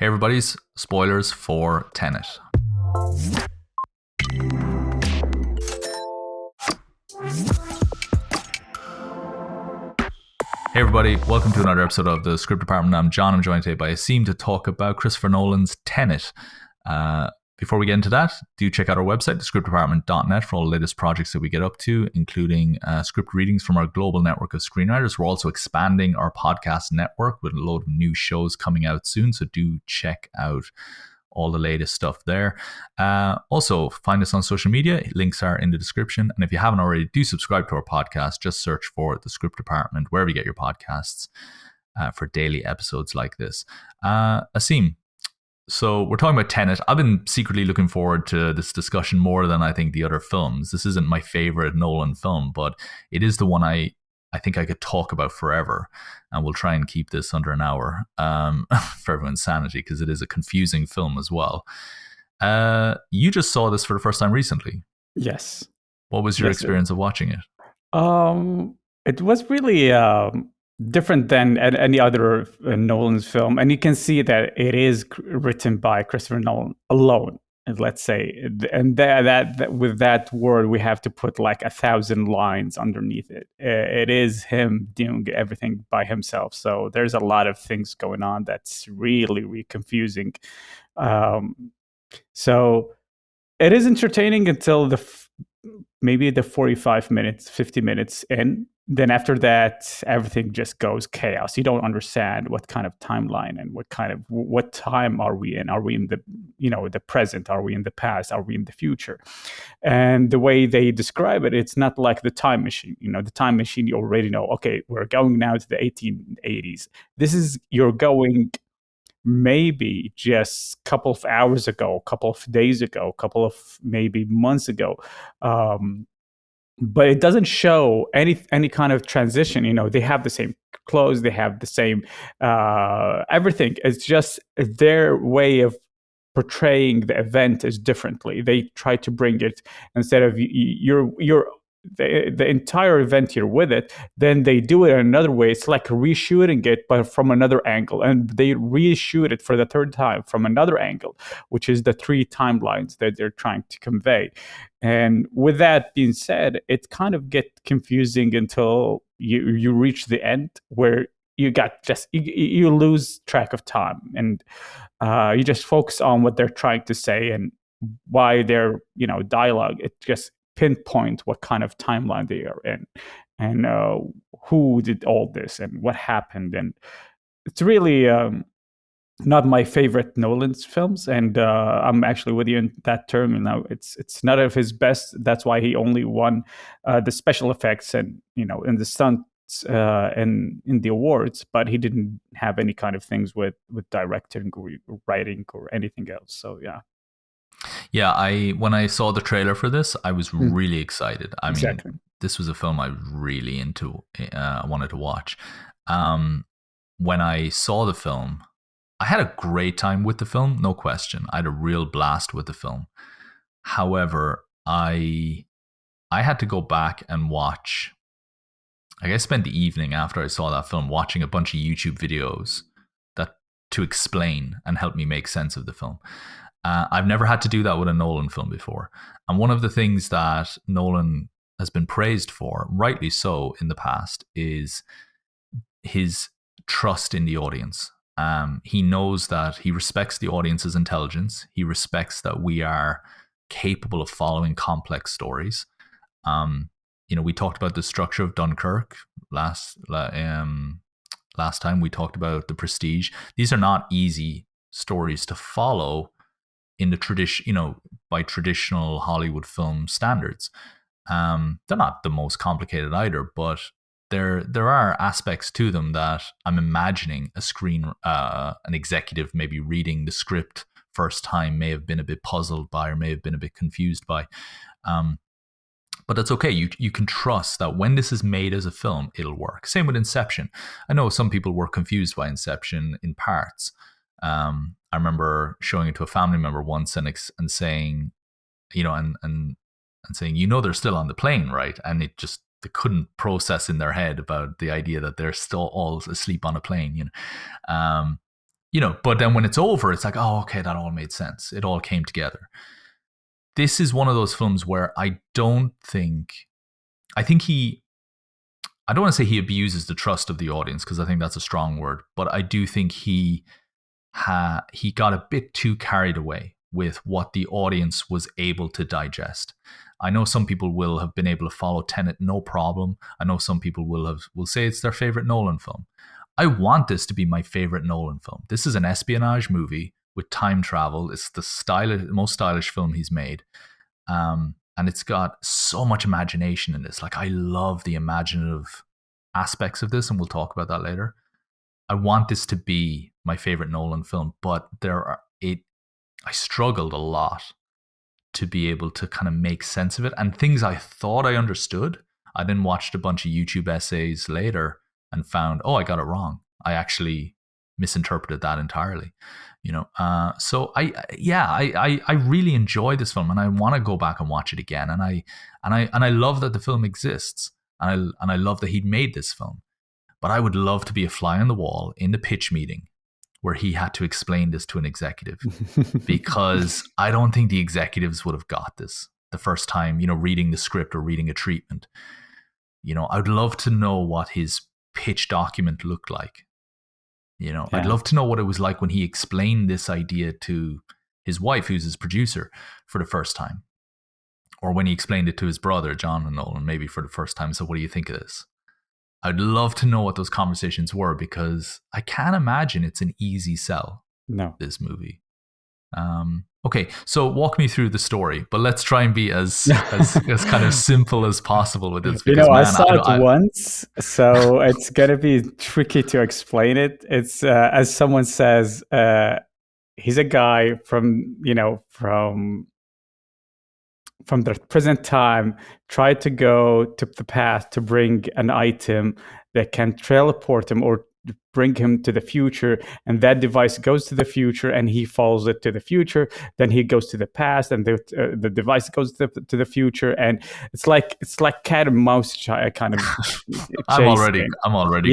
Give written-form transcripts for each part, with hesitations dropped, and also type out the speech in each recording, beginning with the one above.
Hey everybody's spoilers for Tenet. Hey everybody, welcome to another episode of the Script Department. I'm John. I'm joined today by Asim to talk about Christopher Nolan's Tenet. Before we get into that, do check out our website, thescriptdepartment.net, for all the latest projects that we get up to, including script readings from our global network of screenwriters. We're also expanding our podcast network with a load of new shows coming out soon, so do check out all the latest stuff there. Also, find us on social media. Links are in the description. And if you haven't already, do subscribe to our podcast. Just search for The Script Department, wherever you get your podcasts, for daily episodes like this. Asim, so we're talking about Tenet. I've been secretly looking forward to this discussion more than I think the other films. This isn't my favorite Nolan film, but it is the one I think I could talk about forever. And we'll try and keep this under an hour for everyone's sanity, because it is a confusing film as well. You just saw this for the first time recently. Yes. What was your experience of watching it? It was really different than any other Nolan's film. And you can see that it is written by Christopher Nolan alone, let's say. And that with that word, we have to put like 1,000 lines underneath it. It is him doing everything by himself. So there's a lot of things going on that's really, really confusing. So it is entertaining until maybe the 45 minutes, 50 minutes in. Then after that, everything just goes chaos. You don't understand what kind of timeline and what time are we in? Are we in the present? Are we in the past? Are we in the future? And the way they describe it, it's not like the time machine. The time machine, you already know, okay, we're going now to the 1880s. This is, you're going maybe just a couple of hours ago, a couple of days ago, a couple of maybe months ago. But it doesn't show any kind of transition. They have the same clothes, they have the same everything. It's just their way of portraying the event is differently. They try to bring it, instead of you're the entire event here with it, then they do it in another way. It's like reshooting it, but from another angle, and they reshoot it for the third time from another angle, which is the 3 timelines that they're trying to convey. And with that being said, it kind of gets confusing until you reach the end, where you lose track of time, and you just focus on what they're trying to say and why their dialogue. It just pinpoint what kind of timeline they are in, and who did all this and what happened. And it's really not my favorite Nolan's films, and I'm actually with you in that term. It's not of his best. That's why he only won the special effects and in the stunts and in the awards, but he didn't have any kind of things with directing or writing or anything else. So Yeah, when I saw the trailer for this, I was really excited. I exactly. mean, this was a film I was really into. I wanted to watch. When I saw the film, I had a great time with the film, no question. I had a real blast with the film. However, I had to go back and watch. I spent the evening after I saw that film watching a bunch of YouTube videos to explain and help me make sense of the film. I've never had to do that with a Nolan film before. And one of the things that Nolan has been praised for, rightly so, in the past, is his trust in the audience. He knows that he respects the audience's intelligence. He respects that we are capable of following complex stories. We talked about the structure of Dunkirk last time. We talked about The Prestige. These are not easy stories to follow in the tradition, by traditional Hollywood film standards. They're not the most complicated either, but there are aspects to them that I'm imagining an executive maybe reading the script first time may have been a bit puzzled by, or may have been a bit confused by. But that's okay. You can trust that when this is made as a film, it'll work. Same with Inception. I know some people were confused by Inception in parts. I remember showing it to a family member once and saying, and saying, they're still on the plane, right? And they couldn't process in their head about the idea that they're still all asleep on a plane. but then when it's over, it's like, oh, okay, that all made sense. It all came together. This is one of those films where I think I don't want to say he abuses the trust of the audience, because I think that's a strong word, but I do think he got a bit too carried away with what the audience was able to digest. I know some people will have been able to follow Tenet no problem. I know some people will say it's their favorite Nolan film. I want this to be my favorite Nolan film. This is an espionage movie with time travel. It's the most stylish film he's made. And it's got so much imagination in this. Like, I love the imaginative aspects of this, and we'll talk about that later. I want this to be my favorite Nolan film, but I struggled a lot to be able to kind of make sense of it. And things I thought I understood, I then watched a bunch of YouTube essays later and found, oh, I got it wrong. I actually misinterpreted that entirely. So I really enjoy this film, and I want to go back and watch it again. And I love that the film exists, and I love that he'd made this film. But I would love to be a fly on the wall in the pitch meeting where he had to explain this to an executive, because I don't think the executives would have got this the first time, reading the script or reading a treatment. I'd love to know what his pitch document looked like. I'd love to know what it was like when he explained this idea to his wife, who's his producer, for the first time. Or when he explained it to his brother, John Nolan, maybe for the first time. So what do you think of this? I'd love to know what those conversations were, because I can't imagine it's an easy sell. No. This movie. Okay, so walk me through the story, but let's try and be as kind of simple as possible with this. Because, I saw it once, so it's gonna be tricky to explain it. It's as someone says, he's a guy from the present time, tried to go to the past to bring an item that can teleport him or bring him to the future, and that device goes to the future and he follows it to the future. Then he goes to the past and the device goes to the future, and it's like cat and mouse kind of I'm already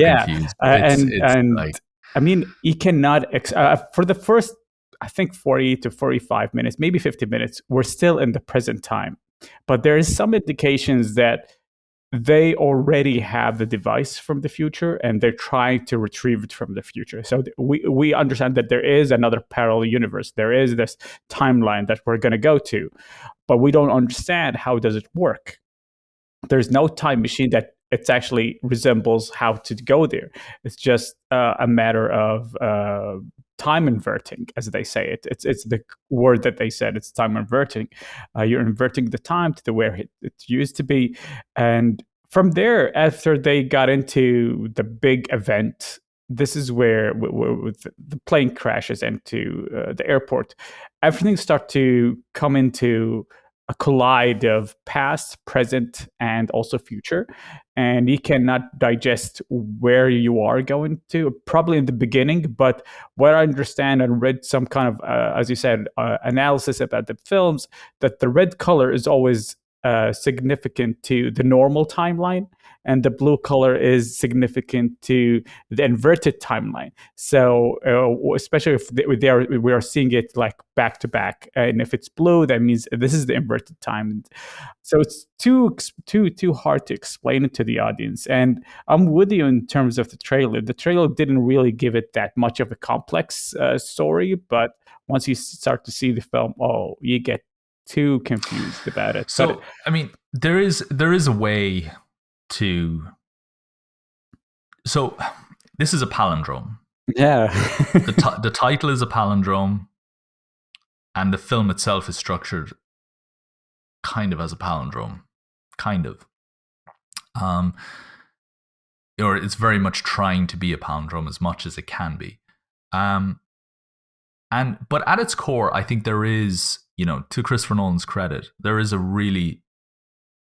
confused. I mean, he cannot for the first, I think, 40 to 45 minutes, maybe 50 minutes, we're still in the present time. But there is some indications that they already have the device from the future and they're trying to retrieve it from the future. So we understand that there is another parallel universe. There is this timeline that we're going to go to, but we don't understand how does it work. There's no time machine that it actually resembles how to go there. It's just a matter of time inverting, as they say it. It's the word that they said. It's time inverting. You're inverting the time to the where it used to be, and from there, after they got into the big event, this is where the plane crashes into the airport. Everything starts to come into a collide of past, present, and also future. And you cannot digest where you are going to, probably in the beginning. But what I understand and read some kind of, as you said, analysis about the films, that the red color is always significant to the normal timeline, and the blue color is significant to the inverted timeline. So especially if we are seeing it like back to back, and if it's blue, that means this is the inverted time. So it's too hard to explain it to the audience. And I'm with you in terms of the trailer. The trailer didn't really give it that much of a complex story, but once you start to see the film, you get too confused about it. So I mean, there is a way to. So this is a palindrome. Yeah. The title is a palindrome, and the film itself is structured kind of as a palindrome, kind of. Or it's very much trying to be a palindrome as much as it can be. But at its core, I think there is, to Christopher Nolan's credit, there is a really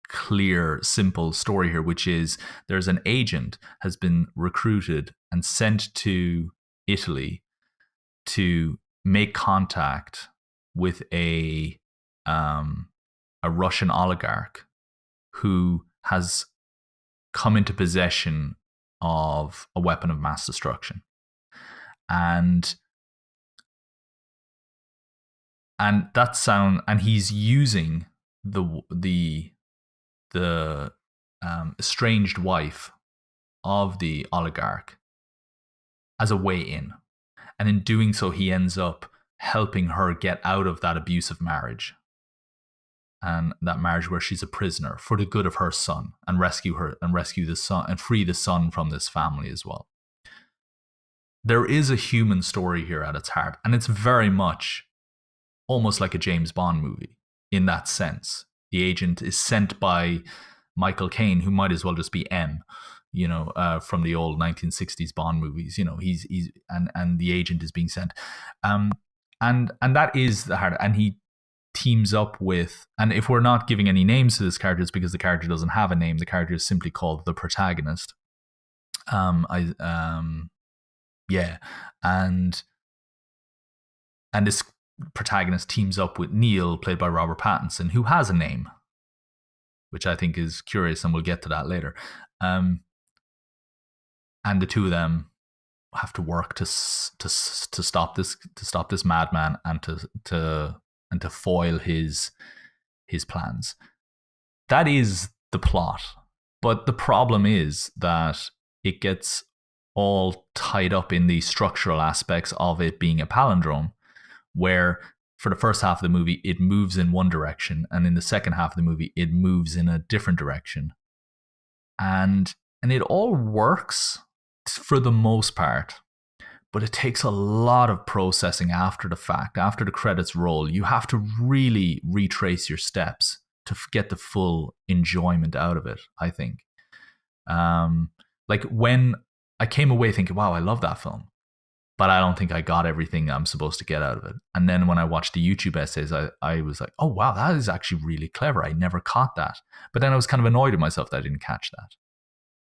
clear, simple story here, which is there's an agent has been recruited and sent to Italy to make contact with a Russian oligarch who has come into possession of a weapon of mass destruction. And And that sound, and he's using the estranged wife of the oligarch as a way in. And in doing so, he ends up helping her get out of that abusive marriage, and that marriage where she's a prisoner, for the good of her son, and rescue her and rescue the son and free the son from this family as well. There is a human story here at its heart, and it's very much almost like a James Bond movie in that sense. The agent is sent by Michael Caine, who might as well just be M, from the old 1960s Bond movies. He's and the agent is being sent, and that is the heart. And he teams up with, and if we're not giving any names to this character, it's because the character doesn't have a name. The character is simply called the protagonist. Yeah, and this protagonist teams up with Neil, played by Robert Pattinson, who has a name, which I think is curious, and we'll get to that later. And the two of them have to work to stop this madman, and to foil his plans. That is the plot. But the problem is that it gets all tied up in the structural aspects of it being a palindrome, where for the first half of the movie, it moves in one direction, and in the second half of the movie, it moves in a different direction. And it all works for the most part, but it takes a lot of processing after the fact. After the credits roll, you have to really retrace your steps to get the full enjoyment out of it, I think. Like when I came away thinking, wow, I love that film, but I don't think I got everything I'm supposed to get out of it. And then when I watched the YouTube essays, I was like, oh, wow, that is actually really clever. I never caught that. But then I was kind of annoyed at myself that I didn't catch that.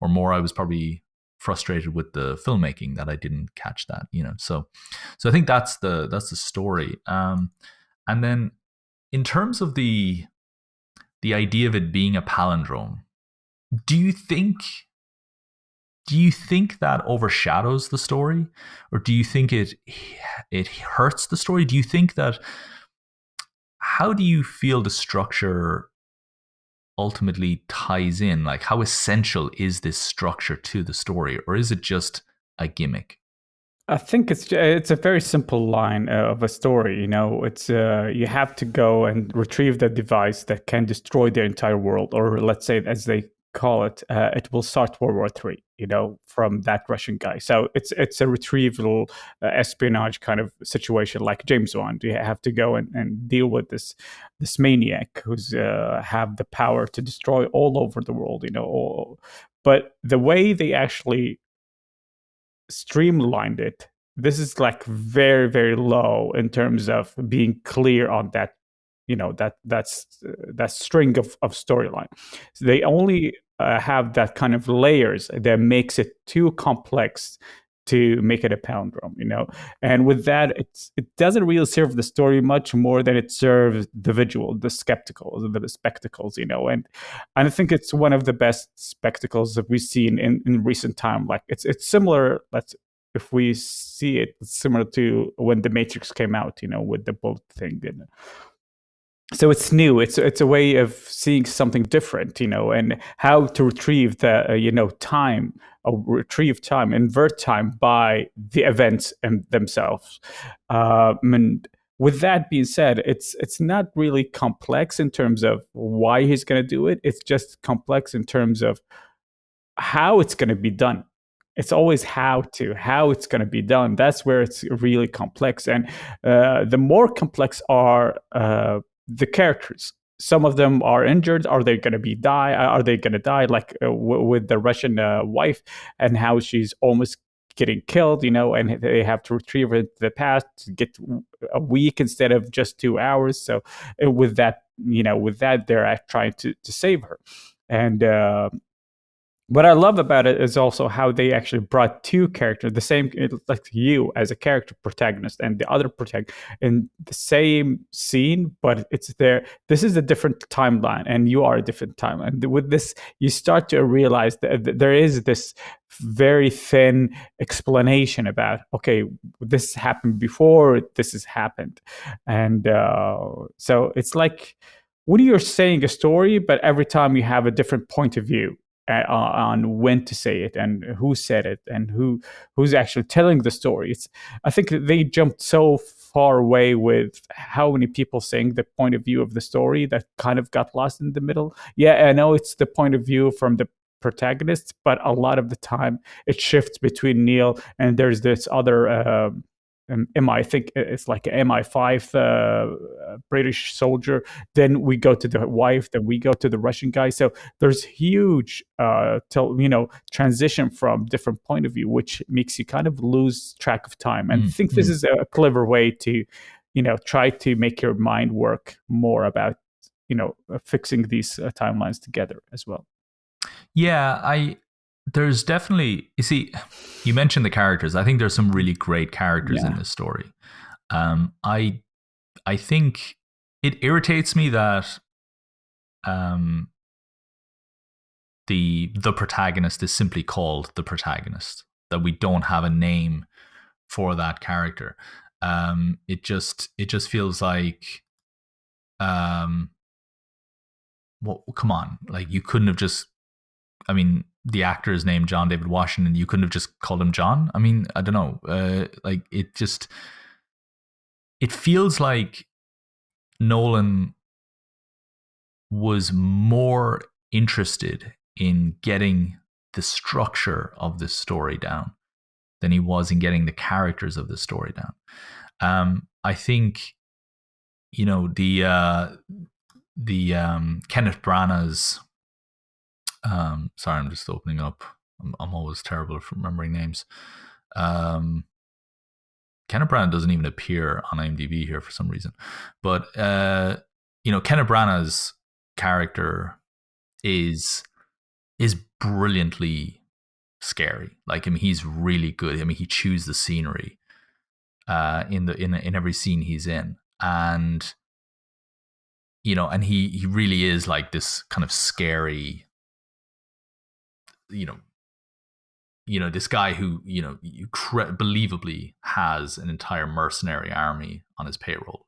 Or more, I was probably frustrated with the filmmaking that I didn't catch that, So I think that's the story. And then in terms of the idea of it being a palindrome, do you think that overshadows the story, or do you think it hurts the story? Do you think that, how do you feel the structure ultimately ties in? Like, how essential is this structure to the story, or is it just a gimmick? I think it's a very simple line of a story. It's you have to go and retrieve the device that can destroy the entire world, or let's say, as they call it, it will start World War III. From that Russian guy. So it's a retrieval espionage kind of situation, like James Bond. You have to go and deal with this maniac who's have the power to destroy all over the world. But the way they actually streamlined it, this is like very, very low in terms of being clear on that, that string of storyline. So they only have that kind of layers that makes it too complex to make it a palindrome, And with that, it doesn't really serve the story much more than it serves the visual, the spectacles, And I think it's one of the best spectacles that we've seen in recent time. Like it's similar. If we see it, it's similar to when The Matrix came out, with the bullet thing. So it's new. It's a way of seeing something different, and how to retrieve the time, or retrieve time, invert time by the events themselves. And with that being said, it's not really complex in terms of why he's going to do it. It's just complex in terms of how it's going to be done. It's always how it's going to be done. That's where it's really complex, and the more complex are the characters. Some of them are injured. Are they going to die? Are they going to die? Like with the Russian wife, and how she's almost getting killed, and they have to retrieve her to the past to get a week instead of just 2 hours. So with that, they're trying to save her. And what I love about it is also how they actually brought two characters, the same, like you as a character protagonist and the other protagonist in the same scene, but it's there. This is a different timeline, and you are a different timeline. With this, you start to realize that there is this very thin explanation about, okay, this happened before, this has happened, and so it's like when you're saying a story, but every time you have a different point of view on when to say it and who said it and who's actually telling the story. It's, I think they jumped so far away with how many people saying the point of view of the story that kind of got lost in the middle. Yeah, I know it's the point of view from the protagonist, but a lot of the time it shifts between Neil and there's this other I think it's like an MI5 British soldier. Then we go to the wife. Then we go to the Russian guy. So there's huge, transition from different point of view, which makes you kind of lose track of time. And I think this is a clever way to, try to make your mind work more about, fixing these timelines together as well. Yeah, there's definitely, you see, you mentioned the characters. I think there's some really great characters in this story. I think it irritates me that the protagonist is simply called the protagonist, that we don't have a name for that character. It just feels like, well, come on, like you couldn't have just, I mean, the actor is named John David Washington. You couldn't have just called him John. I mean, I don't know. Like it feels like Nolan was more interested in getting the structure of this story down than he was in getting the characters of the story down. I think, the Kenneth Branagh's, sorry, I'm just opening up. I'm always terrible at remembering names. Kenneth Branagh doesn't even appear on IMDb here for some reason. But, Kenneth Branagh's character is brilliantly scary. Like, I mean, he's really good. I mean, he chews the scenery in every scene he's in. And, and he really is like this kind of scary, this guy who, believably has an entire mercenary army on his payroll,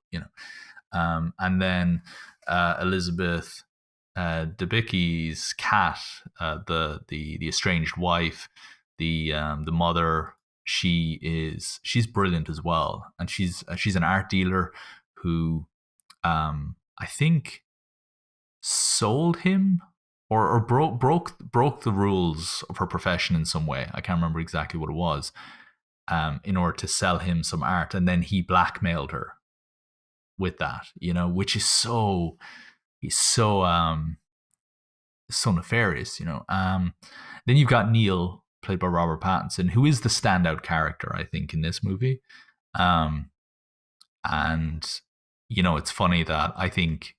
and then Elizabeth Debicki's cat, the estranged wife, the mother, she's brilliant as well, and she's an art dealer who, I think, sold him or broke the rules of her profession in some way. I can't remember exactly what it was. In order to sell him some art, and then he blackmailed her with that, which is so nefarious, Then you've got Neil, played by Robert Pattinson, who is the standout character, I think, in this movie. And it's funny that I think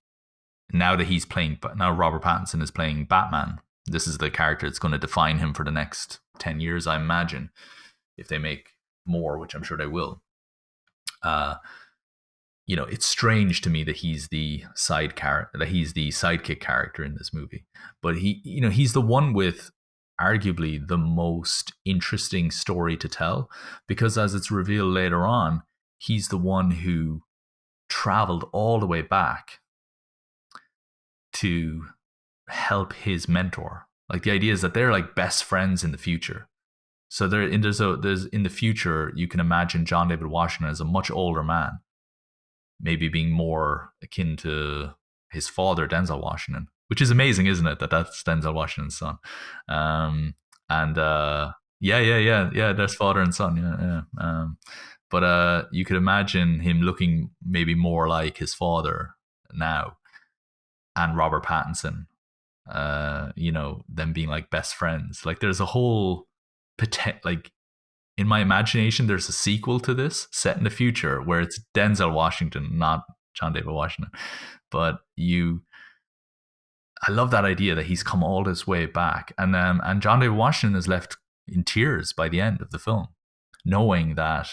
now Robert Pattinson is playing Batman. This is the character that's going to define him for the next 10 years, I imagine, if they make more, which I'm sure they will. It's strange to me that he's the sidekick character in this movie, but he's the one with arguably the most interesting story to tell, because as it's revealed later on, he's the one who traveled all the way back to help his mentor. Like, the idea is that they're like best friends in the future. So there's in the future, you can imagine John David Washington as a much older man, maybe being more akin to his father, Denzel Washington, which is amazing, isn't it? That's Denzel Washington's son. Yeah, there's father and son. Yeah. But you could imagine him looking maybe more like his father now, and Robert Pattinson, them being like best friends. Like, there's a whole like, in my imagination, there's a sequel to this set in the future where it's Denzel Washington, not John David Washington. But I love that idea that he's come all this way back, and John David Washington is left in tears by the end of the film, knowing that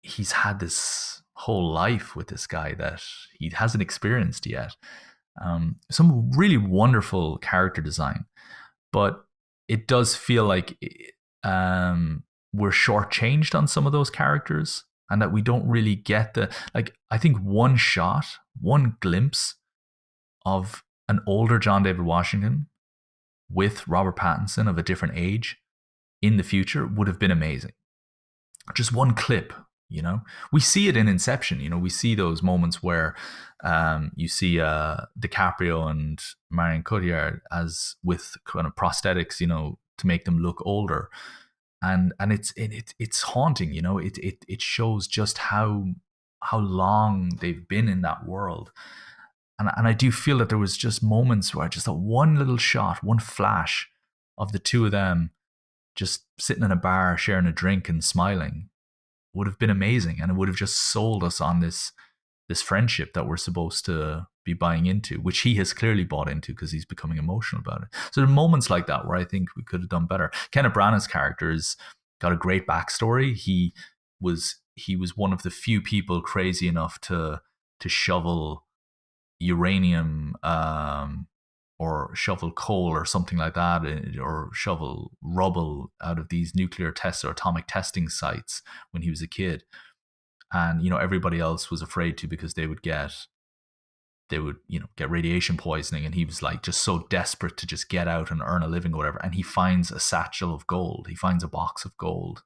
he's had this whole life with this guy that he hasn't experienced yet. Some really wonderful character design, but it does feel like we're shortchanged on some of those characters, and that we don't really get the, like, I think one shot, one glimpse of an older John David Washington with Robert Pattinson of a different age in the future would have been amazing. Just one clip, you know. We see it in Inception, you know. We see those moments where you see DiCaprio and Marion Cotillard as with kind of prosthetics, you know, to make them look older, and it's haunting, you know. It shows just how long they've been in that world. And I do feel that there was just moments where I just thought one little shot, one flash of the two of them just sitting in a bar, sharing a drink and smiling would have been amazing. And it would have just sold us on this friendship that we're supposed to be buying into, which he has clearly bought into because he's becoming emotional about it. So there are moments like that where I think we could have done better. Kenneth Branagh's character has got a great backstory. He was one of the few people crazy enough to shovel uranium or shovel coal or something like that, or shovel rubble out of these nuclear tests or atomic testing sites when he was a kid. And, you know, everybody else was afraid to because they would get radiation poisoning. And he was like just so desperate to just get out and earn a living or whatever. And he finds a satchel of gold. He finds a box of gold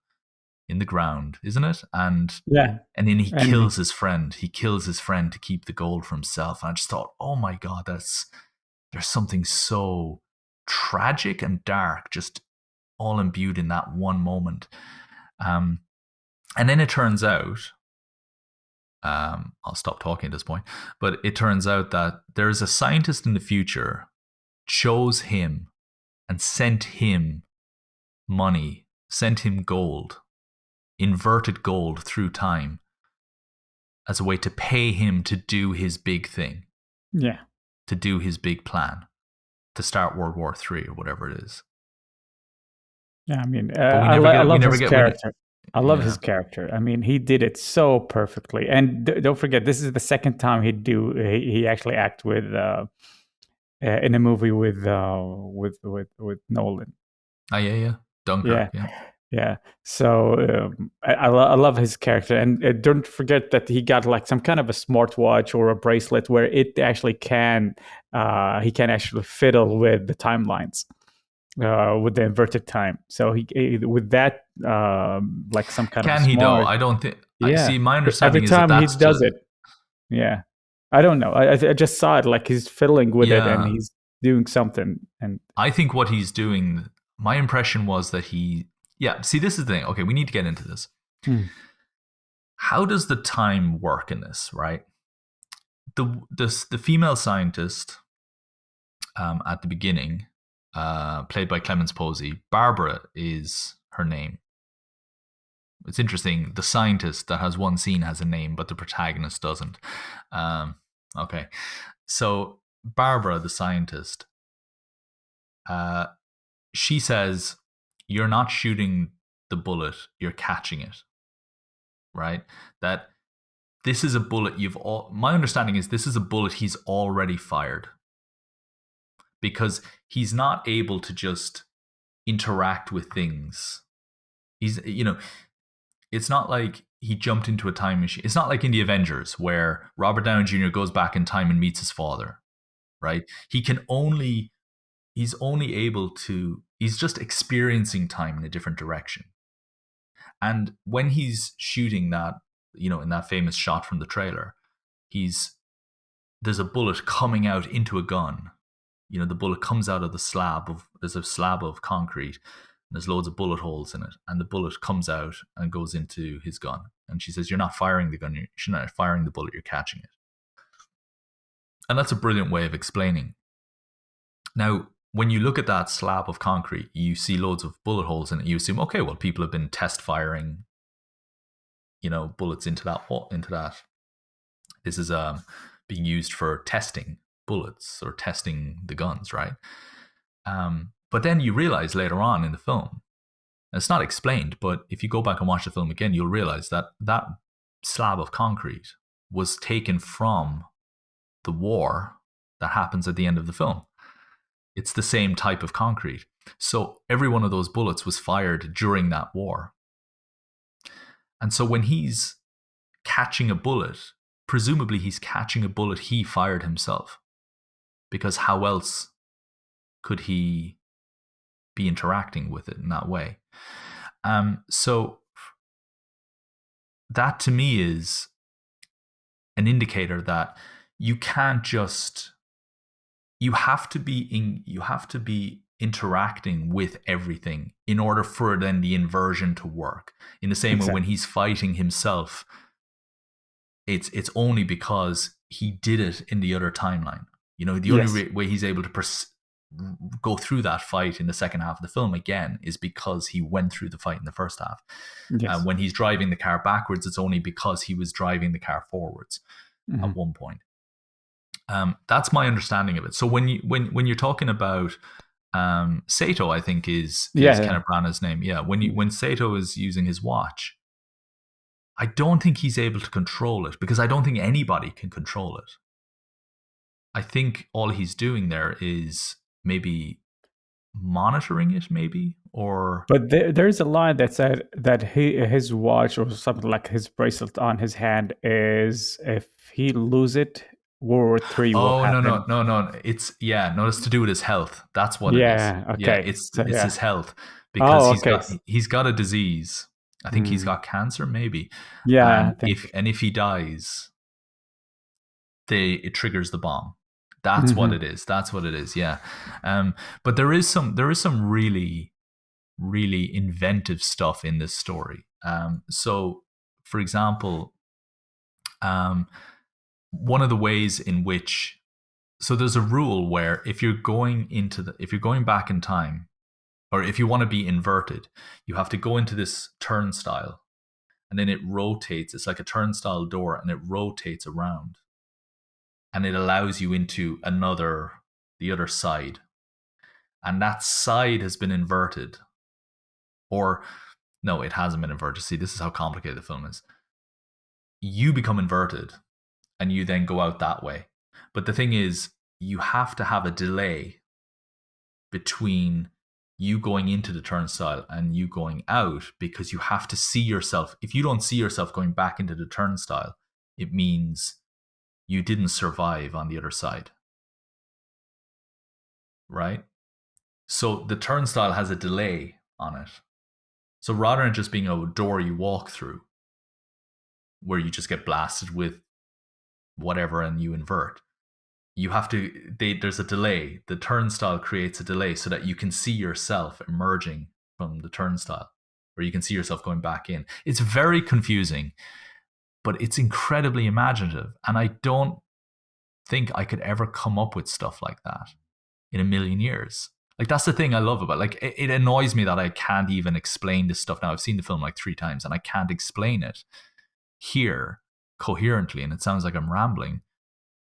in the ground, isn't it? And then he kills his friend. He kills his friend to keep the gold for himself. And I just thought, oh my God, there's something so tragic and dark, just all imbued in that one moment. And then it turns out, I'll stop talking at this point, but it turns out that there's a scientist in the future chose him and sent him money, sent him gold, inverted gold through time, as a way to pay him to do his big thing. Yeah. To do his big plan, to start World War III or whatever it is. Yeah, I mean, I love his character. I love his character. I mean, he did it so perfectly. And don't forget, this is the second time he actually act with in a movie with Nolan. Oh yeah, Dunkirk. Yeah. So I love his character, and don't forget that he got like some kind of a smartwatch or a bracelet where it actually he can actually fiddle with the timelines. With the inverted time, so he with that like some kind of can he though? I don't think. Yeah. I see. My understanding every time is he does it. Yeah, I don't know. I just saw it like he's fiddling with it and he's doing something. And I think what he's doing. My impression was that he. Yeah. See, this is the thing. Okay, we need to get into this. How does the time work in this? Right. The female scientist at the beginning. Played by Clemence Posey. Barbara is her name. It's interesting. The scientist that has one scene has a name, but the protagonist doesn't. Okay. So Barbara, the scientist, she says, you're not shooting the bullet, you're catching it. Right? That this is a bullet my understanding is this is a bullet he's already fired. Because he's not able to just interact with things. He's, you know, it's not like he jumped into a time machine. It's not like in the Avengers where Robert Downey Jr. goes back in time and meets his father, right? He's just experiencing time in a different direction. And when he's shooting that, you know, in that famous shot from the trailer, there's a bullet coming out into a gun. You know, the bullet comes out of there's a slab of concrete, and there's loads of bullet holes in it, and the bullet comes out and goes into his gun. And she says, you're not firing the gun, you're not firing the bullet, you're catching it. And that's a brilliant way of explaining. Now, when you look at that slab of concrete, you see loads of bullet holes in it. You assume, okay, well, people have been test firing, you know, bullets into that. This is being used for testing. bullets or testing the guns, right? But then you realize later on in the film, and it's not explained, but if you go back and watch the film again, you'll realize that that slab of concrete was taken from the war that happens at the end of the film. It's the same type of concrete. So every one of those bullets was fired during that war. And so when he's catching a bullet, presumably he's catching a bullet he fired himself. Because how else could he be interacting with it in that way? So that to me is an indicator that you can't just, you have to be interacting with everything in order for then the inversion to work. In the same way, when he's fighting himself, it's only because he did it in the other timeline. You know, the only way he's able to go through that fight in the second half of the film again is because he went through the fight in the first half. When he's driving the car backwards, it's only because he was driving the car forwards at one point. That's my understanding of it. So when you're talking about Sato, I think is Kenneth Branagh's name. Yeah, when Sato is using his watch, I don't think he's able to control it, because I don't think anybody can control it. I think all he's doing there is maybe monitoring it, or. But there's a line that said that his watch or something like his bracelet on his hand is, if he lose it, World War III will happen. No. It's it's to do with his health. That's what it is. Okay. Yeah, it's his health, because he's got a disease. I think he's got cancer, maybe. Yeah. If he dies, it triggers the bomb. That's what it is. That's what it is. Yeah. But there is some really, really inventive stuff in this story. So, for example, one of the ways in which, so there's a rule where if you're going back in time, or if you want to be inverted, you have to go into this turnstile, and then it rotates. It's like a turnstile door, and it rotates around, and it allows you into the other side. And that side has been inverted. Or, no, it hasn't been inverted. See, this is how complicated the film is. You become inverted, and you then go out that way. But the thing is, you have to have a delay between you going into the turnstile and you going out, because you have to see yourself. If you don't see yourself going back into the turnstile, it means you didn't survive on the other side. Right? So the turnstile has a delay on it. So rather than just being a door you walk through, where you just get blasted with whatever and you invert, you have to, there's a delay. The turnstile creates a delay so that you can see yourself emerging from the turnstile, or you can see yourself going back in. It's very confusing, but it's incredibly imaginative. And I don't think I could ever come up with stuff like that in a million years. Like, that's the thing I love about it. Like, it annoys me that I can't even explain this stuff now. I've seen the film like 3 times and I can't explain it here coherently, and it sounds like I'm rambling.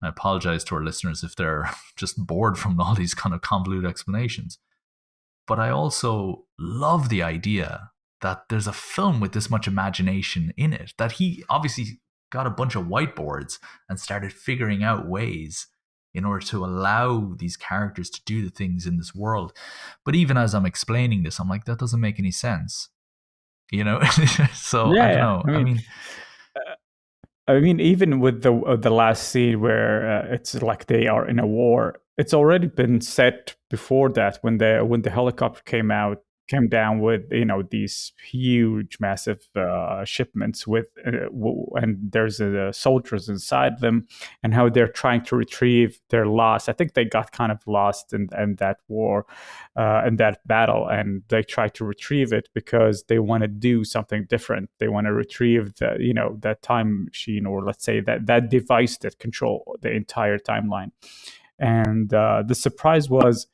I apologize to our listeners if they're just bored from all these kind of convoluted explanations. But I also love the idea that there's a film with this much imagination in it, that he obviously got a bunch of whiteboards and started figuring out ways in order to allow these characters to do the things in this world. But even as I'm explaining this, I'm like, that doesn't make any sense. You know? So I don't know. I mean, even with the last scene where it's like they are in a war, it's already been set before that, when the helicopter came down with, you know, these huge, massive shipments with, and there's soldiers inside them, and how they're trying to retrieve their lost. I think they got kind of lost in that war, in that battle, and they try to retrieve it because they want to do something different. They want to retrieve that time machine, or let's say that device that control the entire timeline. And the surprise was,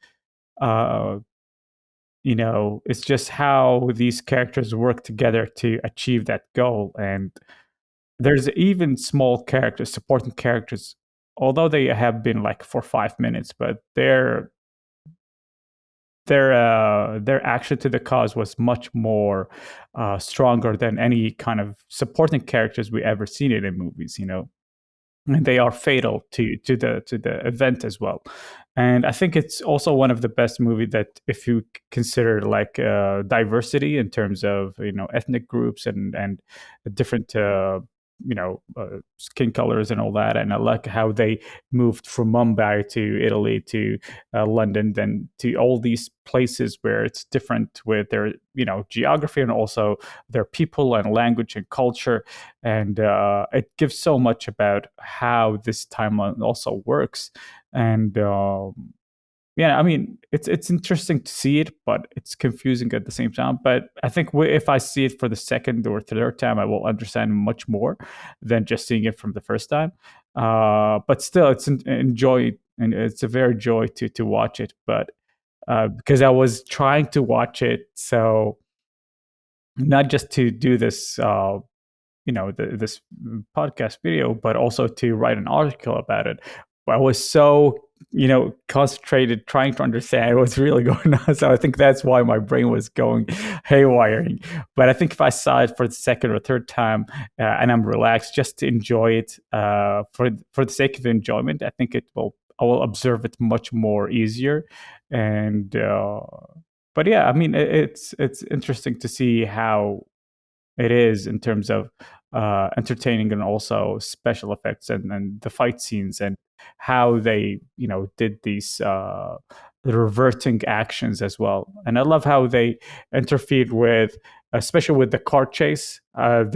it's just how these characters work together to achieve that goal. And there's even small characters, supporting characters, although they have been like for 5 minutes, but their action to the cause was much more stronger than any kind of supporting characters we ever seen it in movies. And they are fatal to the event as well. And I think it's also one of the best movie that, if you consider like diversity in terms of ethnic groups and different skin colors and all that. And I like how they moved from Mumbai to Italy to London, then to all these places where it's different with their geography and also their people and language and culture. And it gives so much about how this timeline also works. And yeah, I mean, it's interesting to see it, but it's confusing at the same time. But I think if I see it for the second or third time, I will understand much more than just seeing it from the first time. But still, it's enjoy, and it's a very joy to watch it. But because I was trying to watch it, so not just to do this this podcast video, but also to write an article about it. I was so concentrated trying to understand what's really going on. So I think that's why my brain was going haywiring. But I think if I saw it for the second or third time and I'm relaxed, just to enjoy it for the sake of enjoyment, I think I will observe it much more easier. And but yeah, I mean, it's interesting to see how it is in terms of entertaining and also special effects and the fight scenes and how they did these reverting actions as well. And I love how they interfered with, especially with the car chase. Our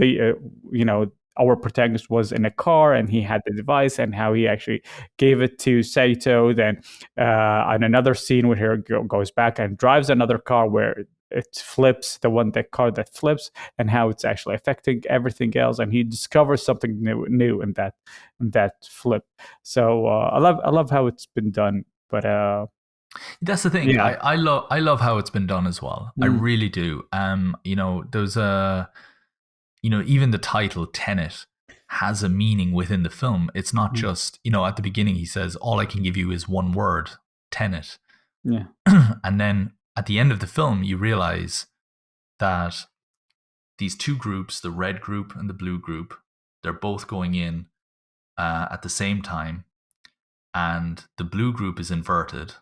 protagonist was in a car and he had the device, and how he actually gave it to Saito. Then on another scene where he goes back and drives another car where it flips, that car that flips, and how it's actually affecting everything else, and he discovers something new in that flip. So I love how it's been done. But That's the thing. yeah. I love how it's been done as well. I really do. There's even the title Tenet has a meaning within the film. It's not just, at the beginning he says, all I can give you is one word, Tenet. Yeah. And then at the end of the film, you realize that these two groups, the red group and the blue group, they're both going in at the same time. And the blue group is inverted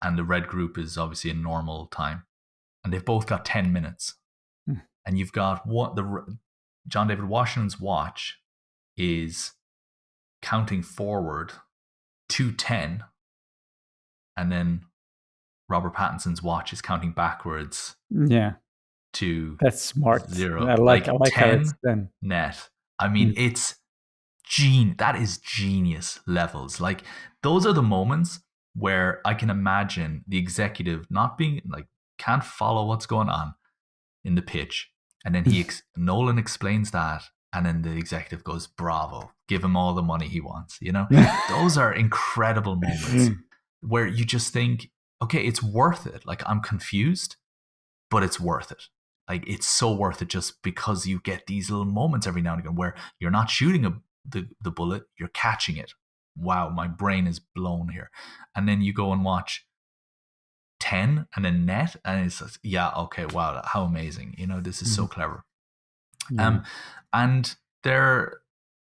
and the red group is obviously in normal time. And they've both got 10 minutes. And you've got John David Washington's watch is counting forward to 10, and then Robert Pattinson's watch is counting backwards. Yeah, to that's smart. 0. I like how it's ten done. net. I mean, it's that is genius levels. Like, those are the moments where I can imagine the executive not being like, can't follow what's going on in the pitch, and then Nolan explains that, and then the executive goes, bravo, give him all the money he wants. Those are incredible moments where you just think, okay, it's worth it. Like, I'm confused, but it's worth it. Like, it's so worth it, just because you get these little moments every now and again where you're not shooting the bullet, you're catching it. Wow, my brain is blown here. And then you go and watch 10 and then net, and it's like, yeah, okay, wow, how amazing. This is so clever. And they're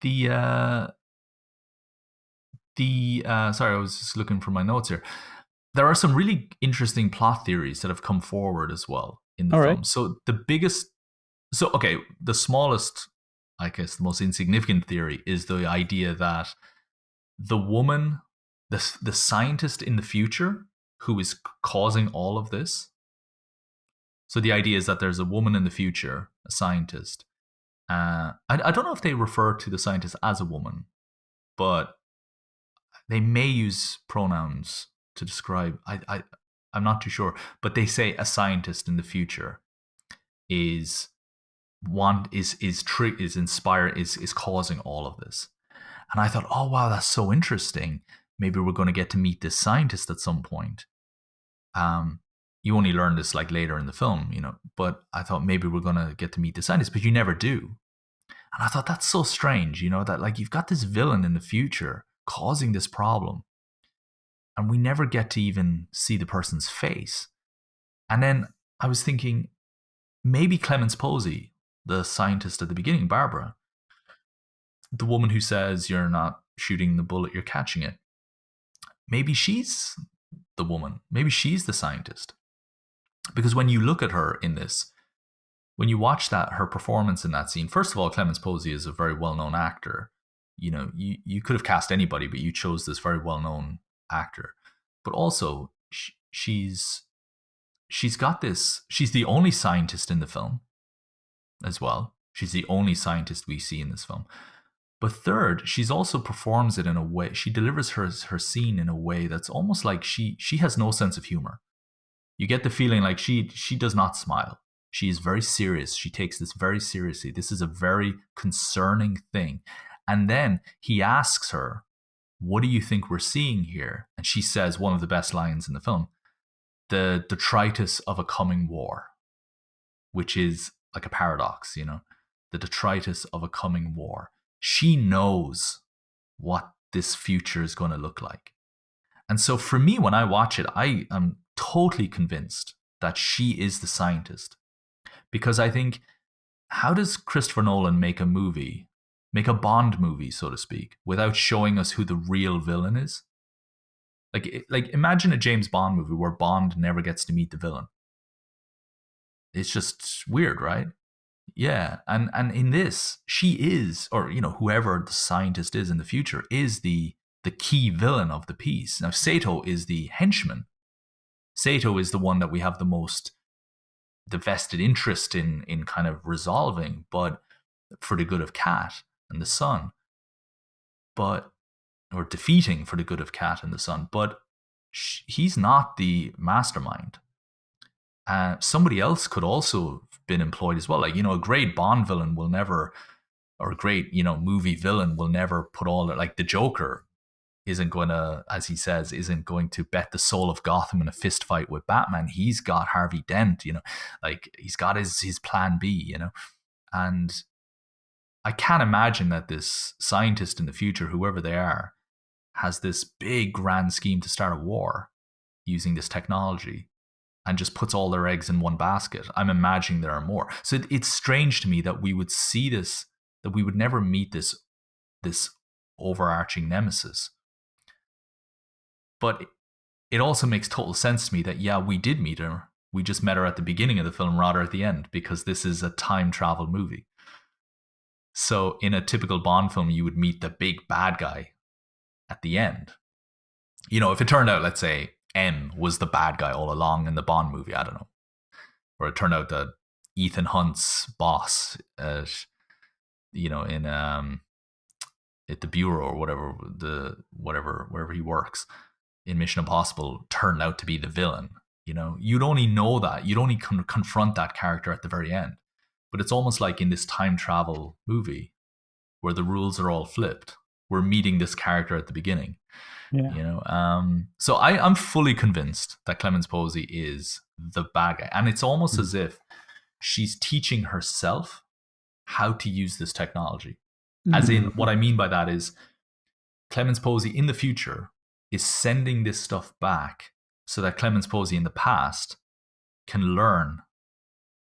sorry, I was just looking for my notes here. There are some really interesting plot theories that have come forward as well in the film. Right. So the smallest, I guess the most insignificant theory is the idea that the woman, the scientist in the future who is causing all of this. So the idea is that there's a woman in the future, a scientist. I don't know if they refer to the scientist as a woman, but they may use pronouns to describe. I'm not too sure, but they say a scientist in the future is causing all of this. And I thought, oh wow, that's so interesting. Maybe we're going to get to meet this scientist at some point. You only learn this like later in the film, but I thought maybe we're going to get to meet the scientist, but you never do. And I thought, that's so strange, that like, you've got this villain in the future causing this problem, and we never get to even see the person's face. And then I was thinking, maybe Clemens Posey, the scientist at the beginning, Barbara, the woman who says you're not shooting the bullet, you're catching it, maybe she's the woman. Maybe she's the scientist. Because when you look at her in this, when you watch that, her performance in that scene, first of all, Clemens Posey is a very well-known actor. You know, you could have cast anybody, but you chose this very well-known actor. But also, she's got this. She's the only scientist in the film, as well. She's the only scientist we see in this film. But third, she's also performs it in a way. She delivers her scene in a way that's almost like she has no sense of humor. You get the feeling like she does not smile. She is very serious. She takes this very seriously. This is a very concerning thing. And then he asks her, what do you think we're seeing here? And she says one of the best lines in the film, the detritus of a coming war, which is like a paradox, you know, the detritus of a coming war. She knows what this future is going to look like. And so for me, when I watch it, I am totally convinced that she is the scientist. Because I think, how does Christopher Nolan make a movie, make a Bond movie, so to speak, without showing us who the real villain is? Like imagine a James Bond movie where Bond never gets to meet the villain. It's just weird, right? Yeah, and in this, she is, or you know, whoever the scientist is in the future, is the key villain of the piece. Now, Sato is the henchman. Sato is the one that we have the vested interest in kind of resolving, but for the good of Kat and the son, but or defeating for the good of Kat and the son. But he's not the mastermind. Somebody else could also have been employed as well. Like, you know, a great Bond villain will never, or a great, you know, movie villain will never put all, like the Joker isn't going to, as he says, isn't going to bet the soul of Gotham in a fist fight with Batman. He's got Harvey Dent, you know, like he's got his plan B, you know. And I can't imagine that this scientist in the future, whoever they are, has this big grand scheme to start a war using this technology and just puts all their eggs in one basket. I'm imagining there are more. So it's strange to me that we would see this, that we would never meet this overarching nemesis. But it also makes total sense to me that, yeah, we did meet her. We just met her at the beginning of the film rather at the end, because this is a time travel movie. So in a typical Bond film, you would meet the big bad guy at the end. You know, if it turned out, let's say, M was the bad guy all along in the Bond movie, I don't know. Or it turned out that Ethan Hunt's boss, you know, in at the bureau or wherever he works in Mission Impossible, turned out to be the villain. You know, you'd only know that. You'd only confront that character at the very end. But it's almost like in this time travel movie where the rules are all flipped. We're meeting this character at the beginning. Yeah. You know, so I'm fully convinced that Clemens Posey is the bad guy, and it's almost as if she's teaching herself how to use this technology. As in, what I mean by that is, Clemens Posey in the future is sending this stuff back so that Clemens Posey in the past can learn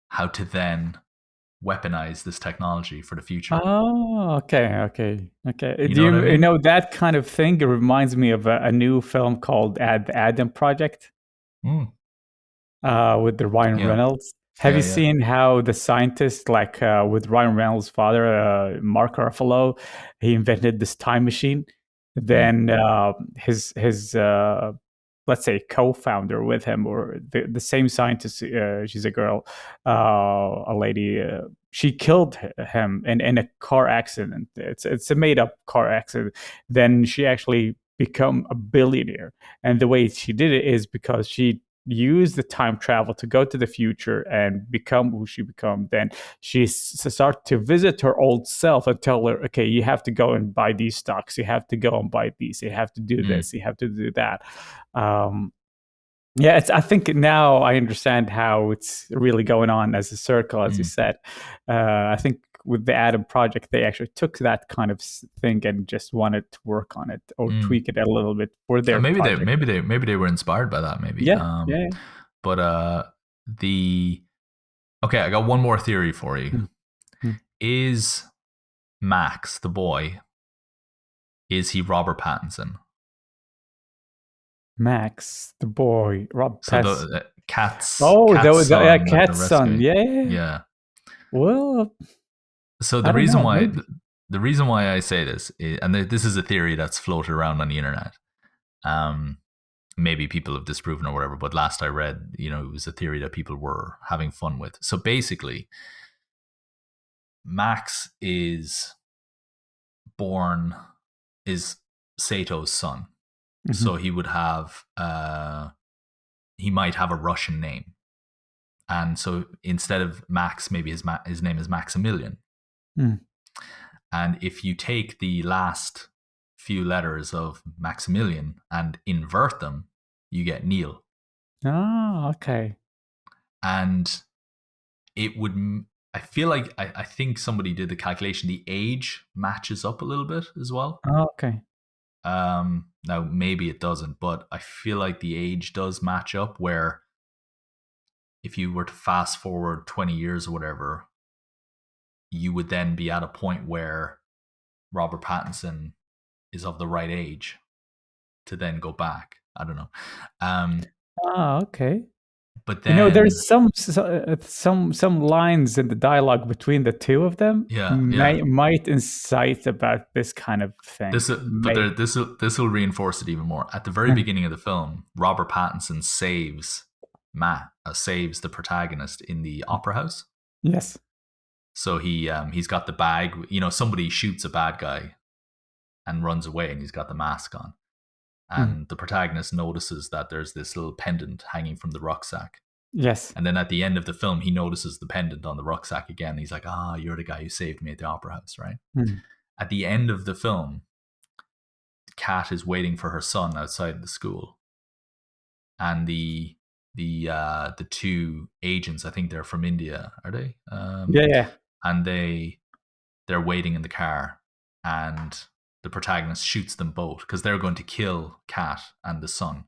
how to then weaponize this technology for the future. Oh, okay. You know that kind of thing? It reminds me of a new film called The Adam Project with the Ryan Reynolds. Have you seen how the scientist, like with Ryan Reynolds' father, Mark Ruffalo, he invented this time machine? Then his let's say co-founder with him, or the same scientist, she's a girl, a lady, she killed him in a car accident. It's a made-up car accident. Then she actually become a billionaire, and the way she did it is because she used the time travel to go to the future and become who she become. Then she start to visit her old self and tell her, okay, you have to go and buy these stocks, you have to go and buy these, you have to do this, you have to do that. Yeah, I think now I understand how it's really going on as a circle, as you said. I think with the Adam project, they actually took that kind of thing and just wanted to work on it or tweak it a little bit for their project. Maybe they were inspired by that. Maybe. Yeah, yeah. But the okay, I got one more theory for you. Mm-hmm. Is Max the boy? Is he Robert Pattinson? Max, the boy, Rob So Pattinson. the cat's Cat's son. Yeah. Yeah. Well, so I don't know, maybe. the reason why I say this, and this is a theory that's floated around on the internet. Maybe people have disproven or whatever, but last I read, it was a theory that people were having fun with. So basically, Max is Sato's son. Mm-hmm. So he would have, he might have a Russian name. And so instead of Max, maybe his name is Maximilian. Mm. And if you take the last few letters of Maximilian and invert them, you get Neil. Ah, okay. And it would, I feel like, I think somebody did the calculation. The age matches up a little bit as well. Oh, okay. Now, maybe it doesn't, but I feel like the age does match up, where if you were to fast forward 20 years or whatever, you would then be at a point where Robert Pattinson is of the right age to then go back. I don't know. Okay. But then there's some lines in the dialogue between the two of them. Might incite about this kind of thing. This will reinforce it even more. At the very beginning of the film, Robert Pattinson saves the protagonist in the opera house. Yes. So he's got the bag. Somebody shoots a bad guy and runs away, and he's got the mask on. And the protagonist notices that there's this little pendant hanging from the rucksack. Yes. And then at the end of the film, he notices the pendant on the rucksack again. He's like, you're the guy who saved me at the opera house, right? At the end of the film, Kat is waiting for her son outside the school. And the two agents, I think they're from India, are they? Yeah. And they're waiting in the car, and the protagonist shoots them both because they're going to kill Kat and the son.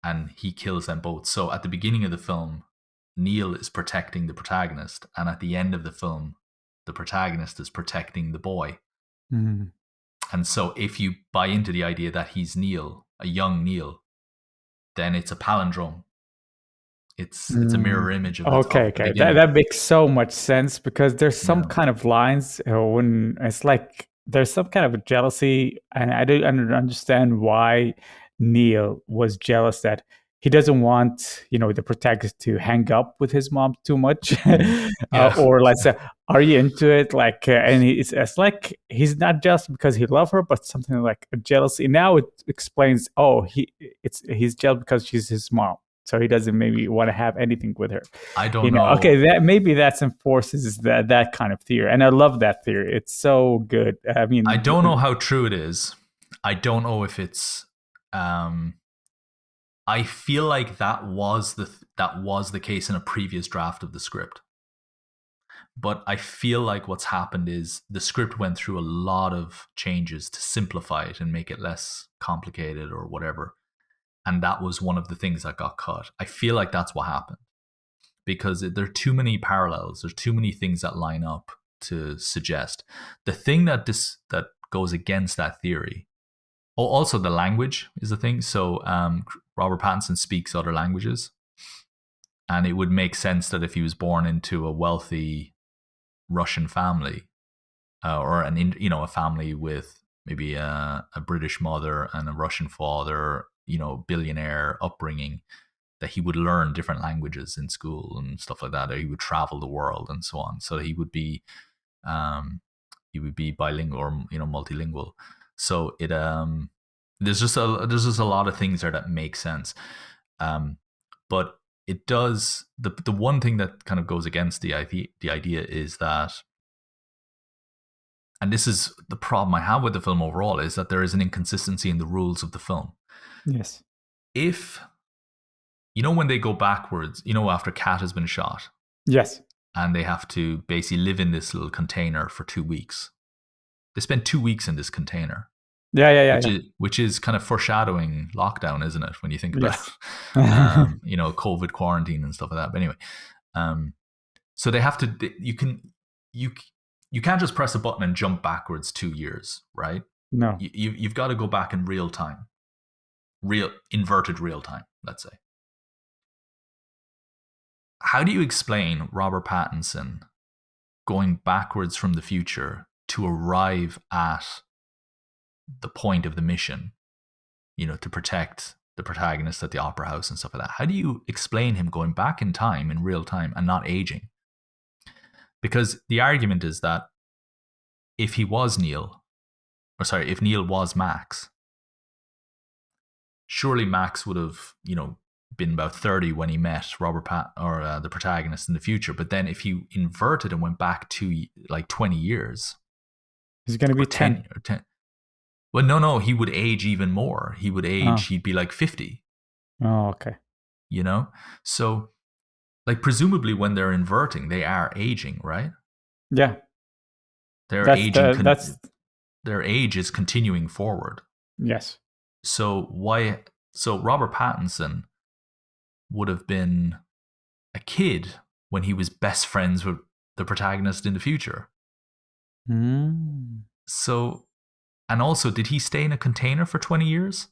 And he kills them both. So at the beginning of the film, Neil is protecting the protagonist. And at the end of the film, the protagonist is protecting the boy. Mm. And so if you buy into the idea that he's Neil, a young Neil, then it's a palindrome. It's a mirror image of okay. That makes so much sense, because there's some kind of lines when it's like there's some kind of jealousy, and I don't understand why Neil was jealous that he doesn't want the protagonist to hang up with his mom too much. Or let's say, are you into it? Like, and it's like he's not jealous because he loves her, but something like a jealousy. Now it explains. He's jealous because she's his mom, so he doesn't maybe want to have anything with her. I don't know. Okay, that enforces that kind of theory, and I love that theory. It's so good. I mean, I don't know how true it is. I don't know if it's. I feel like that was the case in a previous draft of the script. But I feel like what's happened is the script went through a lot of changes to simplify it and make it less complicated or whatever. And that was one of the things that got cut. I feel like that's what happened, because there are too many parallels. There's too many things that line up to suggest. The thing that goes against that theory. Oh, also the language is the thing. So Robert Pattinson speaks other languages, and it would make sense that if he was born into a wealthy Russian family, or a family with maybe a British mother and a Russian father, billionaire upbringing, that he would learn different languages in school and stuff like that, or he would travel the world and so on. So he would be bilingual or multilingual. So it there's just a lot of things there that make sense, but it does the one thing that kind of goes against the idea is that, and this is the problem I have with the film overall, is that there is an inconsistency in the rules of the film. Yes. If when they go backwards, after Kat has been shot. Yes. and they have to basically live in this little container for 2 weeks. They spend 2 weeks in this container, which Yeah. is kind of foreshadowing lockdown, isn't it? When you think about Yes. COVID quarantine and stuff like that. But anyway, so they have to. You can't just press a button and jump backwards 2 years, right? No. You've got to go back in real time, inverted real time, let's say. How do you explain Robert Pattinson going backwards from the future to arrive at the point of the mission, to protect the protagonist at the opera house and stuff like that? How do you explain him going back in time in real time and not aging? Because the argument is that if Neil was Max, surely Max would have, been about 30 when he met the protagonist in the future. But then if he inverted and went back to like 20 years, He's going to be 10. Or 10. Well, no, he would age even more. He would age, he'd be like 50. Oh, okay. So like presumably when they're inverting, they are aging, right? Yeah. Their age is continuing forward. Yes. So Robert Pattinson would have been a kid when he was best friends with the protagonist in the future. So, and also, did he stay in a container for 20 years?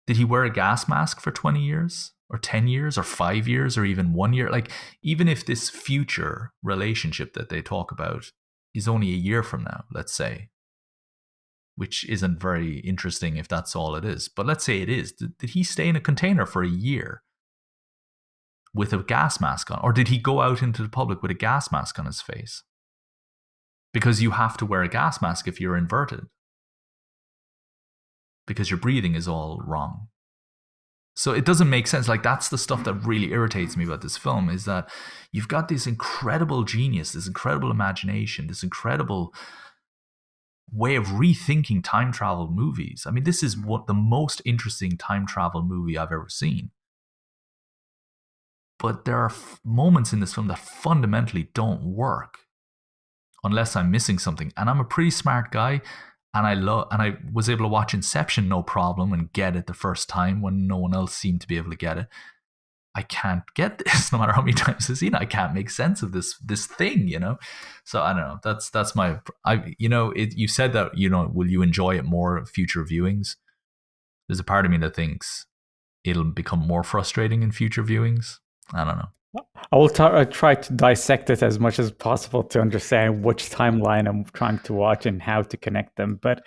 Did he wear a gas mask for 20 years or 10 years or 5 years or even 1 year? Like, even if this future relationship that they talk about is only a year from now, let's say, which isn't very interesting if that's all it is, but let's say it is. Did he stay in a container for a year with a gas mask on? Or did he go out into the public with a gas mask on his face? Because you have to wear a gas mask if you're inverted. Because your breathing is all wrong. So it doesn't make sense. Like, that's the stuff that really irritates me about this film, is that you've got this incredible genius, this incredible imagination, this incredible way of rethinking time travel movies. I mean, this is the most interesting time travel movie I've ever seen. But there are moments in this film that fundamentally don't work unless I'm missing something. And I'm a pretty smart guy, and I was able to watch Inception no problem and get it the first time when no one else seemed to be able to get it. I can't get this no matter how many times I've seen it. I can't make sense of this thing, So I don't know. That's my. You said that, will you enjoy it more future viewings? There's a part of me that thinks it'll become more frustrating in future viewings. I don't know. I will try to dissect it as much as possible to understand which timeline I'm trying to watch and how to connect them. But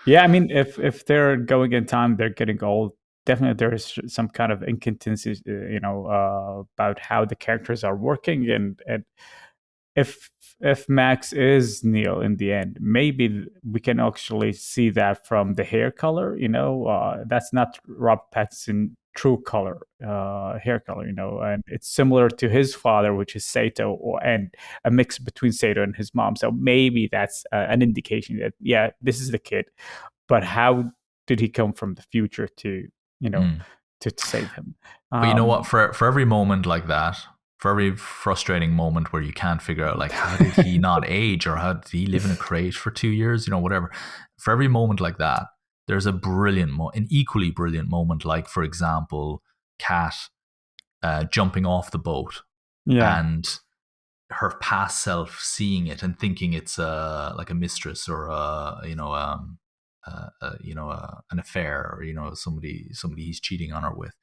yeah, I mean, if they're going in time, they're getting old. Definitely, there is some kind of inconsistency, about how the characters are working, and if Max is Neil in the end, maybe we can actually see that from the hair color. That's not Rob Pattinson true color, hair color. And it's similar to his father, which is Sato, and a mix between Sato and his mom. So maybe that's an indication that this is the kid, but how did he come from the future to to save him? But you know what? For every moment like that, for every frustrating moment where you can't figure out, like, how did he not age, or how did he live in a crate for 2 years, whatever. For every moment like that, there's an equally brilliant moment, like, for example, Kat jumping off the boat, and her past self seeing it and thinking it's like a mistress, or an affair, or somebody he's cheating on her with.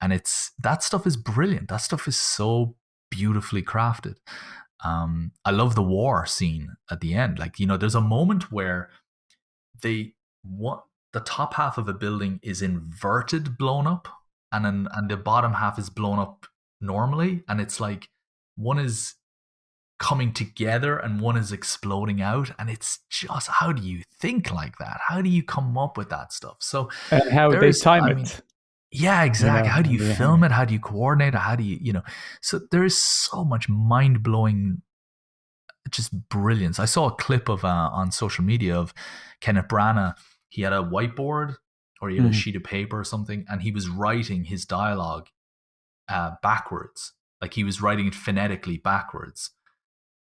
And that stuff is brilliant. That stuff is so beautifully crafted. I love the war scene at the end. Like, there's a moment where the top half of a building is inverted, blown up, and the bottom half is blown up normally. And it's like one is coming together and one is exploding out. And it's just, how do you think like that? How do you come up with that stuff? So, and how they time it. Yeah, exactly. How do you film it? How do you coordinate it? How do you, so there is so much mind-blowing, just brilliance. I saw a clip of on social media of Kenneth Branagh. He had a whiteboard, or he had a sheet of paper or something, and he was writing his dialogue backwards. Like he was writing it phonetically backwards,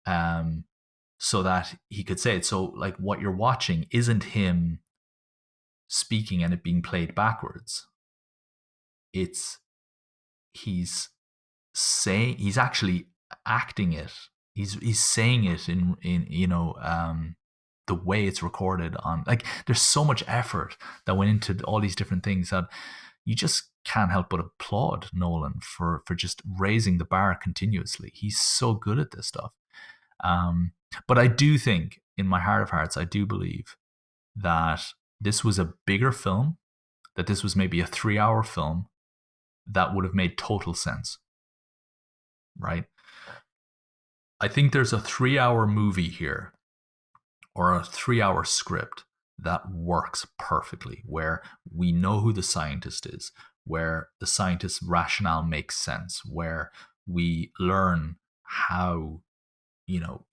so that he could say it. So like what you're watching isn't him speaking and it being played backwards. It's he's he's actually acting it. He's saying it in the way it's recorded on. Like there's so much effort that went into all these different things that you just can't help but applaud Nolan for just raising the bar continuously. He's so good at this stuff. But I do think, in my heart of hearts, I do believe that this was a bigger film, that this was maybe a 3-hour film that would have made total sense. Right? I think there's a 3-hour movie here, or a 3-hour script that works perfectly, where we know who the scientist is, where the scientist's rationale makes sense, where we learn how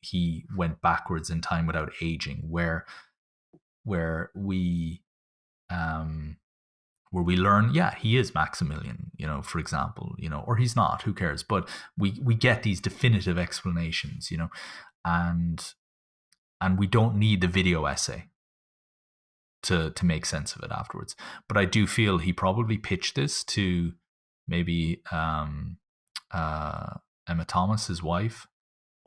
he went backwards in time without aging, where we learn, yeah, he is Maximilian, for example, or he's not, who cares? But we get these definitive explanations, and we don't need the video essay to make sense of it afterwards. But I do feel he probably pitched this to maybe Emma Thomas, his wife,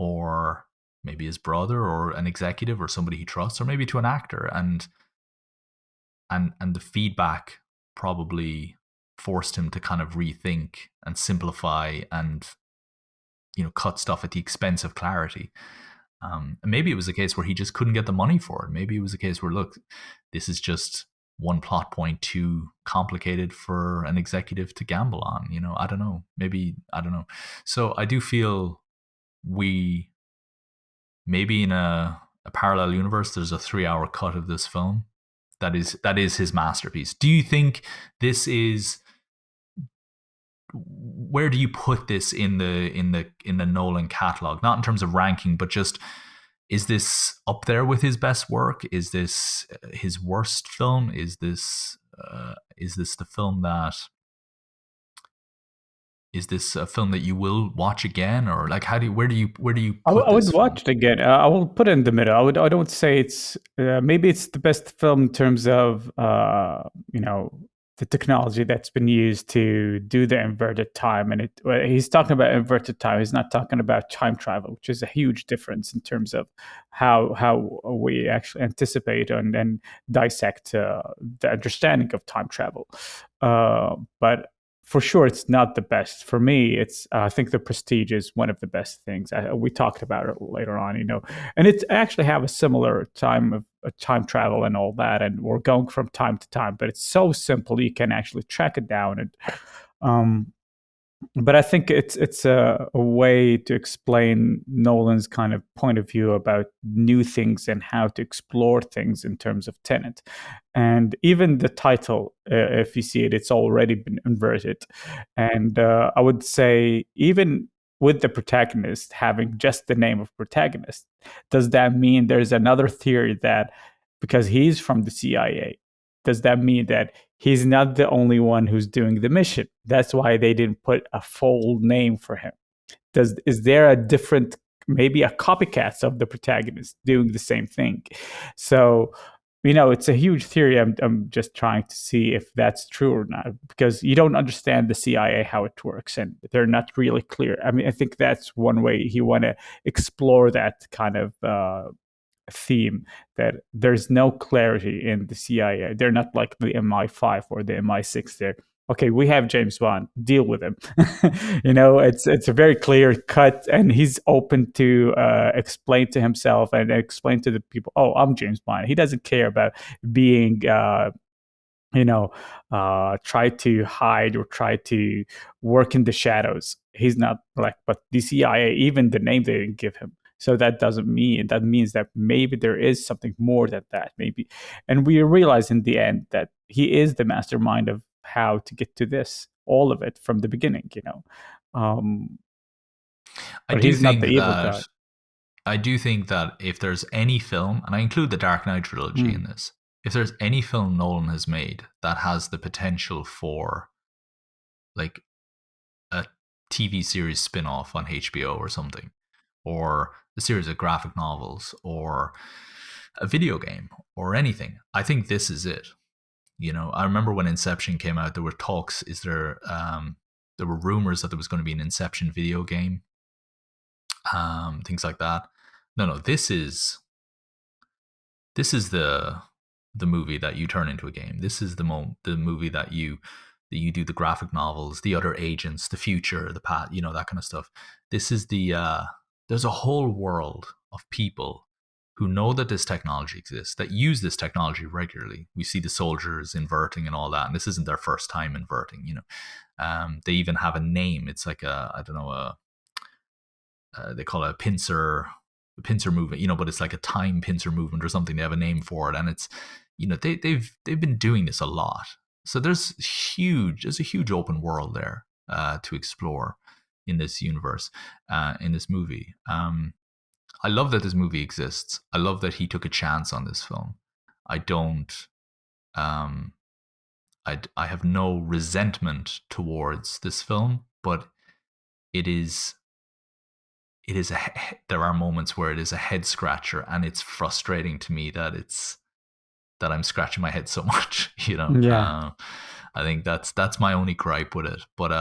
or maybe his brother, or an executive, or somebody he trusts, or maybe to an actor, and the feedback probably forced him to kind of rethink and simplify and cut stuff at the expense of clarity. And maybe it was a case where he just couldn't get the money for it. Maybe it was a case where, look, this is just one plot point too complicated for an executive to gamble on. I don't know. Maybe, I don't know. So I do feel maybe in a parallel universe, there's a 3-hour cut of this film that is his masterpiece. Do you think this is? Where do you put this in the Nolan catalog? Not in terms of ranking, but just, is this up there with his best work? Is this his worst film? Is this the film that? Is this a film that you will watch again, or like where do you put I this would film? watch it again. I will put it in the middle. I don't say it's maybe it's the best film in terms of the technology that's been used to do the inverted time. And he's talking about inverted time. He's not talking about time travel, which is a huge difference in terms of how we actually anticipate and dissect the understanding of time travel. But for sure, it's not the best. For me, it's I think The Prestige is one of the best things. We talked about it later on, and it actually have a similar time travel and all that, and we're going from time to time. But it's so simple, you can actually track it down. And but I think it's a way to explain Nolan's kind of point of view about new things and how to explore things in terms of Tenet. And even the title, if you see it, it's already been inverted. And I would say, even with the protagonist having just the name of protagonist, does that mean there's another theory that because he's from the CIA, does that mean that he's not the only one who's doing the mission? That's why they didn't put a full name for him. Is there a different, maybe a copycat of the protagonist doing the same thing? So, it's a huge theory. I'm just trying to see if that's true or not, because you don't understand the CIA, how it works, and they're not really clear. I mean, I think that's one way he want to explore that kind of theme, that there's no clarity in the CIA. They're not like the MI5 or the MI6. There, okay, we have James Bond, deal with him. It's a very clear cut, and he's open to explain to himself and explain to the people, oh, I'm James Bond. He doesn't care about being try to hide or try to work in the shadows. He's not like, but the CIA, even the name they didn't give him. So that means that maybe there is something more than that, maybe. And we realize in the end that he is the mastermind of how to get to this, all of it from the beginning, but he's not the evil guy. I do think that if there's any film, and I include the Dark Knight trilogy in this, if there's any film Nolan has made that has the potential for like a TV series spin-off on HBO or something, or a series of graphic novels, or a video game, or anything. I think this is it. I remember when Inception came out, there were talks. There were rumors that there was going to be an Inception video game, things like that. No, this is the movie that you turn into a game. This is the movie that you do the graphic novels, the other agents, the future, the past, that kind of stuff. This is there's a whole world of people who know that this technology exists, that use this technology regularly. We see the soldiers inverting and all that, and this isn't their first time inverting. They even have a name. It's like they call it a pincer movement, but it's like a time pincer movement or something. They have a name for it, and it's, they've been doing this a lot. So there's a huge open world there to explore in this universe, in this movie. I love that this movie exists. I love that he took a chance on this film. I don't. I have no resentment towards this film, but there are moments where it is a head scratcher, and it's frustrating to me that I'm scratching my head so much. Yeah. I think that's my only gripe with it. But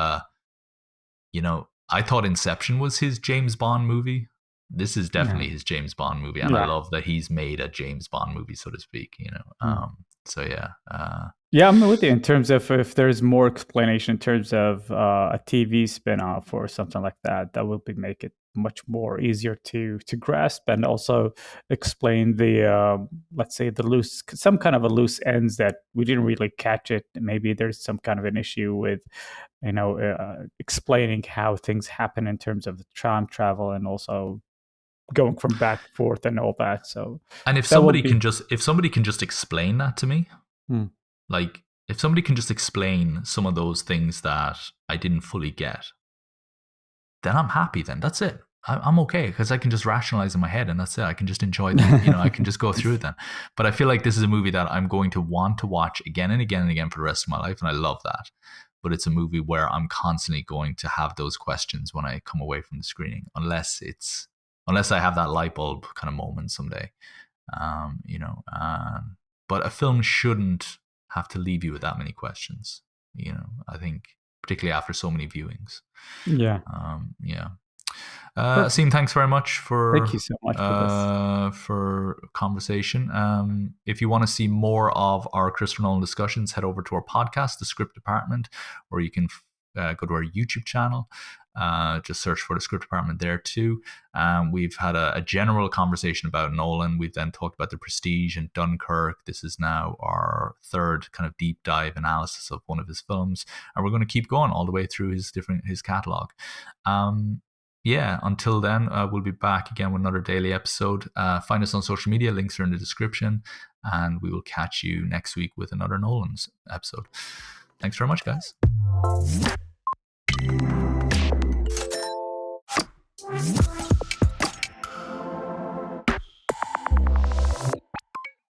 I thought Inception was his James Bond movie. This is definitely his James Bond movie, and I love that he's made a James Bond movie, so to speak. So yeah. Yeah, I'm with you in terms of if there's more explanation in terms of a TV spinoff or something like that, that will make it much more easier to grasp, and also explain the let's say some kind of a loose ends that we didn't really catch it. Maybe there's some kind of an issue with explaining how things happen in terms of the time travel and also going from back and forth and all that. So, and if somebody can just explain that to me, like if somebody can just explain some of those things that I didn't fully get, then I'm happy. Then that's it. I'm okay, because I can just rationalize in my head, and that's it. I can just enjoy them. I can just go through it then. But I feel like this is a movie that I'm going to want to watch again and again and again for the rest of my life, and I love that. But it's a movie where I'm constantly going to have those questions when I come away from the screening, unless I have that light bulb kind of moment someday. But a film shouldn't have to leave you with that many questions. I think particularly after so many viewings. Yeah. Asim, thanks very much Thank you so much for conversation. If you want to see more of our Christopher Nolan discussions, head over to our podcast, The Script Department, or you can go to our YouTube channel. Just search for The Script Department there too. We've had a general conversation about Nolan. We've then talked about The Prestige and Dunkirk. This is now our third kind of deep dive analysis of one of his films, and we're going to keep going all the way through his catalogue. Until then, we'll be back again with another daily episode. Find us on social media. Links are in the description, and we will catch you next week with another Nolan's episode. Thanks very much, guys.